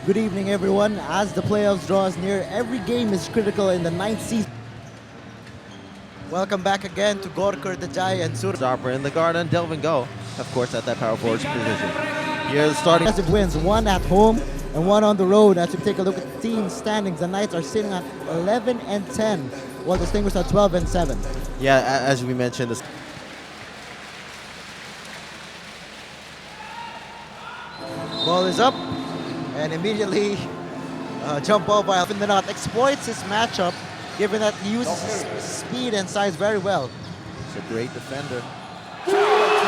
Good evening, everyone. As the playoffs draws near, every game is critical in the 9th season. Welcome back again to Gorkar, Dajai, and Sur. Harper in the garden, Delvin Go, of course, at that power forward position. Here's starting. Wins, one at home and one on the road. As we take a look at the team standings, the Knights are sitting at 11 and 10, while the Slingers are 12 and 7. Yeah, as we mentioned, this. Ball is up, and immediately jump ball by Alvin exploits his matchup, given that he uses his speed and size very well. He's a great defender.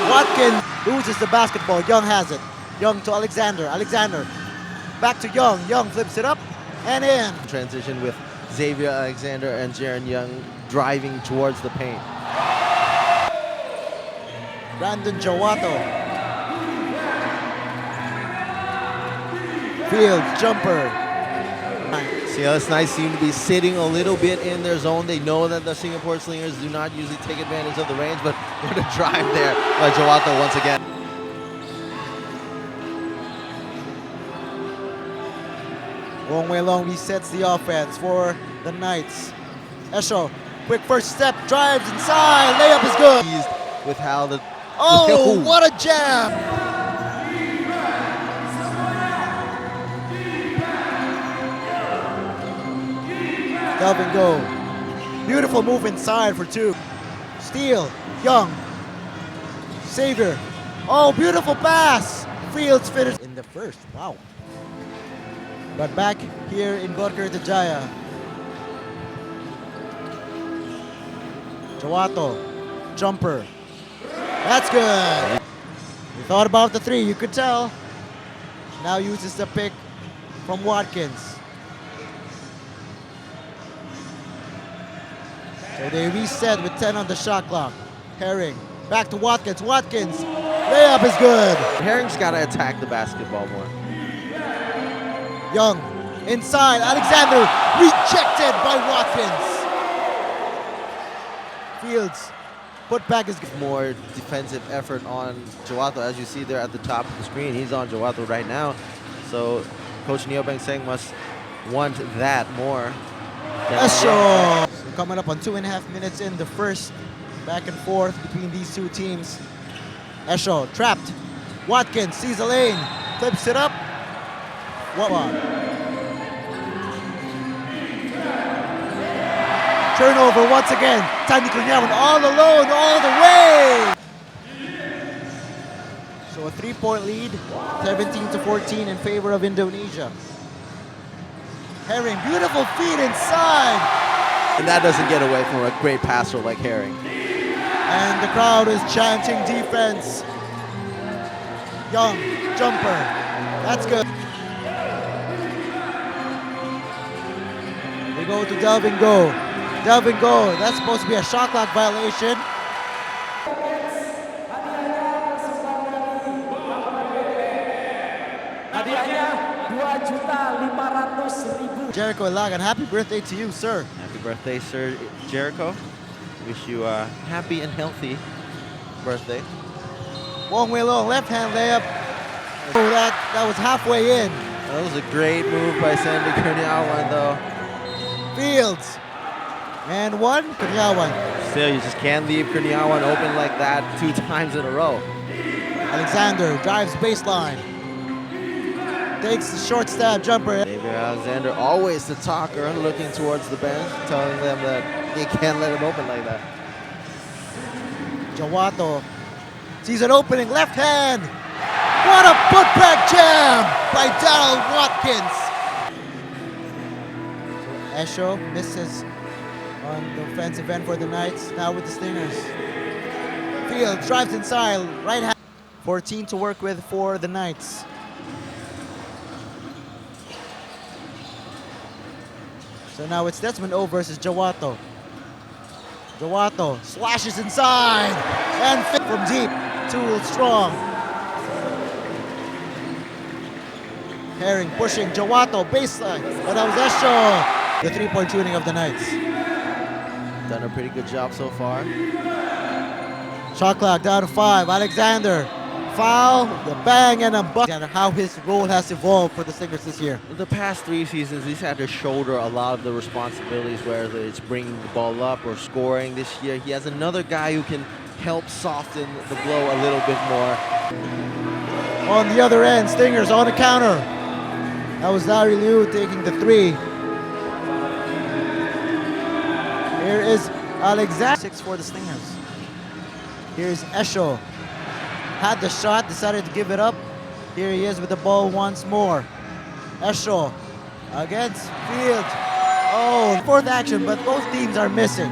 Watkins loses the basketball. Young has it. Young to Alexander. Alexander back to Young. Young flips it up and in. Transition with Xavier Alexander and Jaron Young driving towards the paint. Brandon Jawato. Field jumper. CLS Knights seem to be sitting a little bit in their zone. They know that the Singapore Slingers do not usually take advantage of the range, but what a drive there by Jawato once again. Wong Wei Long resets the offense for the Knights. Esho, quick first step, drives inside, layup is good. With how the... Oh, what a jam! Delvin Go. Beautiful move inside for two. Steal. Young. Xavier. Oh, beautiful pass. Fields finished in the first. Wow. But back here in Gorkar Dajaya. Jawato. Jumper. That's good. He thought about the three, you could tell. Now uses the pick from Watkins. So they reset with 10 on the shot clock. Herring, back to Watkins. Watkins, layup is good. Herring's got to attack the basketball more. Young, inside, Alexander, rejected by Watkins. Fields, put back his... More defensive effort on Jawato, as you see there at the top of the screen. He's on Jawato right now. So Coach Neobeng Seng must want that more. So coming up on 2.5 minutes in the first, back and forth between these two teams. Esho trapped. Watkins sees a lane, flips it up. What on? Turnover once again. Tani Kunyawan all alone, all the way. So a 3-point lead, 17-14 in favor of Indonesia. Herring, beautiful feed inside. And that doesn't get away from a great passer like Herring. And the crowd is chanting defense. Young, jumper. That's good. We go to Delvin Go. Delvin Go, that's supposed to be a shot clock violation. Jericho Ilagan, happy birthday to you, sir. Happy birthday, Sir Jericho. Wish you a happy and healthy birthday. Wong Wei Long, left hand layup. Oh, that was halfway in. That was a great move by Sandy Kurniawan, though. Fields. And one, Kurniawan. Still, you just can't leave Kurniawan open like that 2 times in a row. Alexander drives baseline. Takes the short stab jumper. Xavier Alexander, always the talker, looking towards the bench, telling them that they can't let him open like that. Jawato sees an opening, left hand. What a putback jam by Darryl Watkins. So Esho misses on the offensive end for the Knights, now with the Slingers. Field drives inside, right hand. 14 to work with for the Knights. So now it's Desmond O versus Jawato. Jawato slashes inside and fit from deep. Too strong. Herring pushing Jawato baseline. But that was Esho. The 3-point shooting of the Knights. Done a pretty good job so far. Shot clock down to 5. Alexander Foul, the bang, and a buck. And how his role has evolved for the Slingers this year. The past 3 seasons, he's had to shoulder a lot of the responsibilities, whether it's bringing the ball up or scoring. This year, he has another guy who can help soften the blow a little bit more. On the other end, Slingers on the counter. That was Larry Liu taking the 3. Here is Alexander. 6 for the Slingers. Here's Esho. Had the shot, decided to give it up. Here he is with the ball once more. Esho against Fields. Oh, 4th action, but both teams are missing.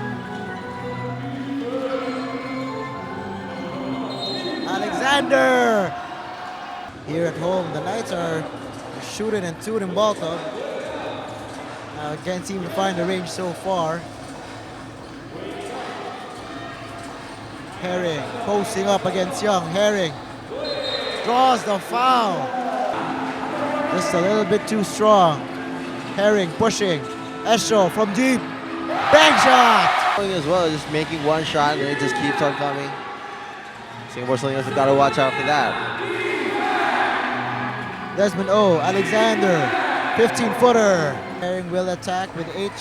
Alexander. Here at home, the Knights are shooting and tooting ball club. Can't seem to find the range so far. Herring posting up against Young. Herring draws the foul. Just a little bit too strong. Herring pushing. Esho from deep. Bang shot! As well, just making one shot and it just keeps on coming. Singapore Slingers have got to watch out for that. Desmond O. Alexander. 15-footer. Herring will attack with 8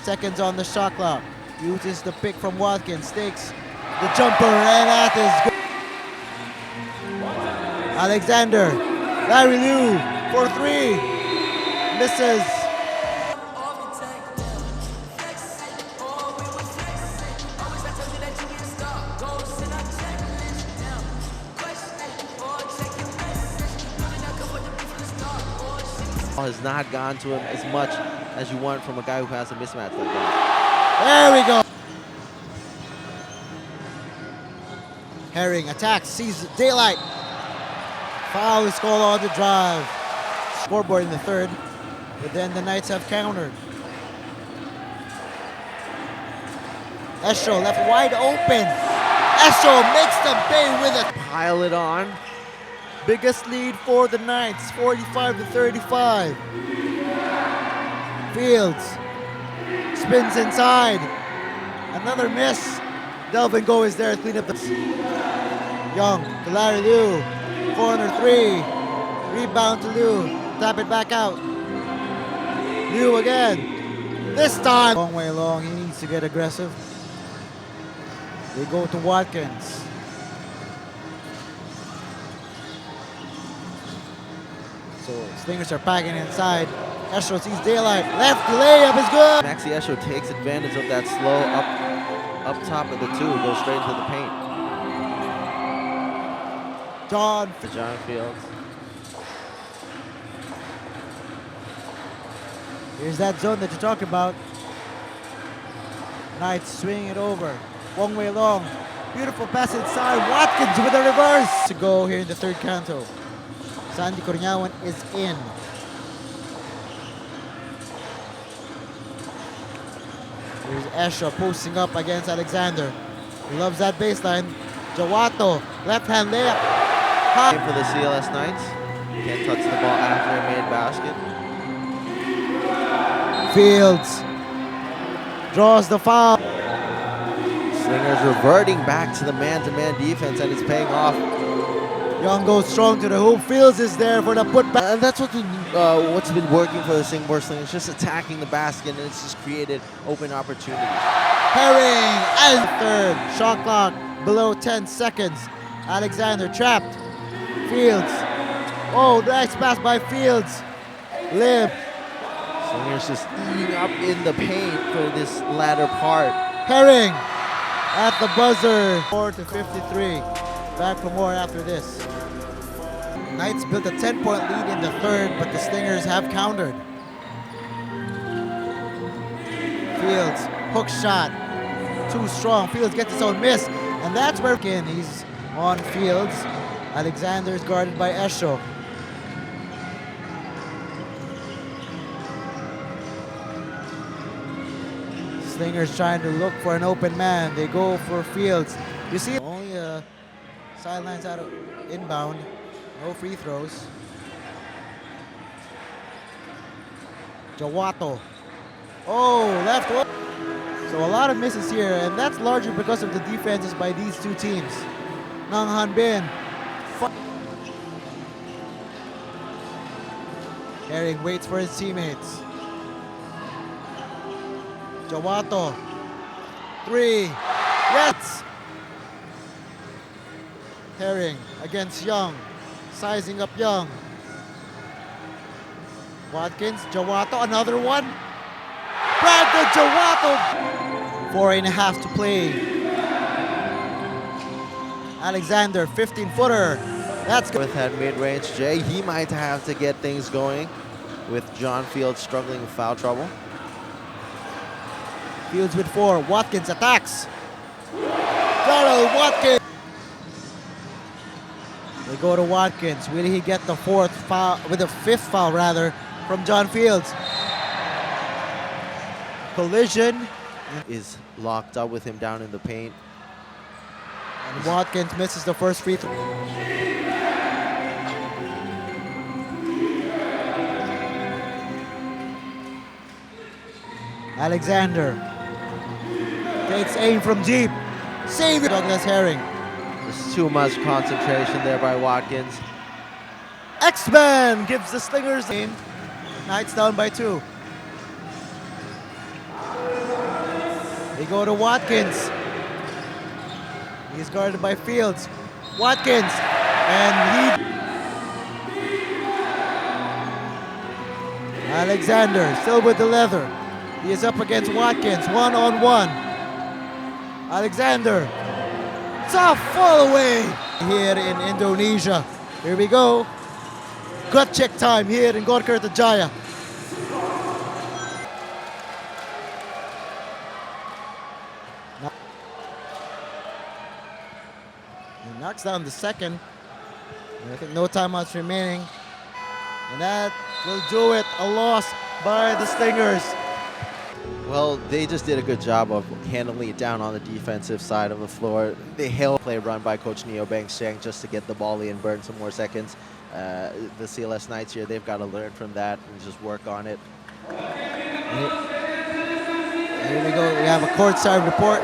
seconds on the shot clock. Uses the pick from Watkins. Takes the jumper, and that is good. Alexander, Larry Liu for 3, misses. Has not gone to him as much as you want from a guy who has a mismatch like that. There we go. Herring attacks, sees daylight. Foul is called on the drive. Scoreboard in the 3rd, but then the Knights have countered. Esho left wide open. Esho makes them pay with it. Pile it on. Biggest lead for the Knights, 45-35. Fields spins inside. Another miss. Delvin Go is there to clean up the... Young to Larry Liu. Corner 3. Rebound to Liu. Tap it back out. Liu again. This time. Long way long. He needs to get aggressive. They go to Watkins. So Slingers are packing inside. Esho sees daylight. Left layup is good. Maxi Esho takes advantage of that slow up top of the 2, goes straight into the paint. John Fields. Here's that zone that you're talking about. Knights swing it over. Wong Wei Long. Beautiful pass inside. Watkins with a reverse. To go here in the 3rd canto. Sandy Cornyawan is in. Here's Esho posting up against Alexander. He loves that baseline. Jawato, left hand layup. High for the CLS Knights. Can't touch the ball after a made basket. Fields draws the foul. Slingers reverting back to the man-to-man defense, and it's paying off. Young goes strong to the hoop. Fields is there for the putback. And that's what's been working for the Singapore Slingers, just attacking the basket, and it's just created open opportunities. Herring and 3rd. Shot clock below 10 seconds. Alexander trapped. Fields. Oh, nice pass by Fields. Limp. Slingers just eating up in the paint for this latter part. Herring at the buzzer. 4-53. Back for more after this. Knights built a 10-point lead in the 3rd, but the Slingers have countered. Fields, hook shot. Too strong. Fields gets his own miss. And that's where he's on Fields. Alexander is guarded by Esho. Slingers trying to look for an open man. They go for Fields. You see, only sidelines out of inbound. No free throws. Jawato. Oh, left one. So a lot of misses here, and that's largely because of the defenses by these 2 teams. Nang Han Bin Herring waits for his teammates. Jawato. 3. Yes! Herring against Young. Sizing up Young. Watkins, Jawato, another one. Brandon Jawato. 4.5 to play. Alexander, 15-footer. That's good. With that mid-range Jay, he might have to get things going with John Fields struggling with foul trouble. Fields with 4. Watkins attacks. Darrell Watkins. They go to Watkins. Will he get the 4th foul, with the 5th foul rather, from John Fields? Collision. Is locked up with him down in the paint. And Watkins misses the first free throw. Alexander takes aim from deep. Save it. Douglas Herring. There's too much concentration there by Watkins. X-Man gives the Slingers game. Knights down by 2. They go to Watkins. He's guarded by Fields. Watkins. And he... Alexander still with the leather. He is up against Watkins. 1-on-1. Alexander. Tough fall away here in Indonesia. Here we go. Gut check time here in Gor Kertajaya. He knocks down the second. I think no timeouts remaining. And that will do it. A loss by the Slingers. Well, they just did a good job of handling it down on the defensive side of the floor. They held play run by Coach Neo Bangsheng just to get the ball in, burn some more seconds. The CLS Knights here, they've got to learn from that and just work on it. Here we go. We have a courtside report.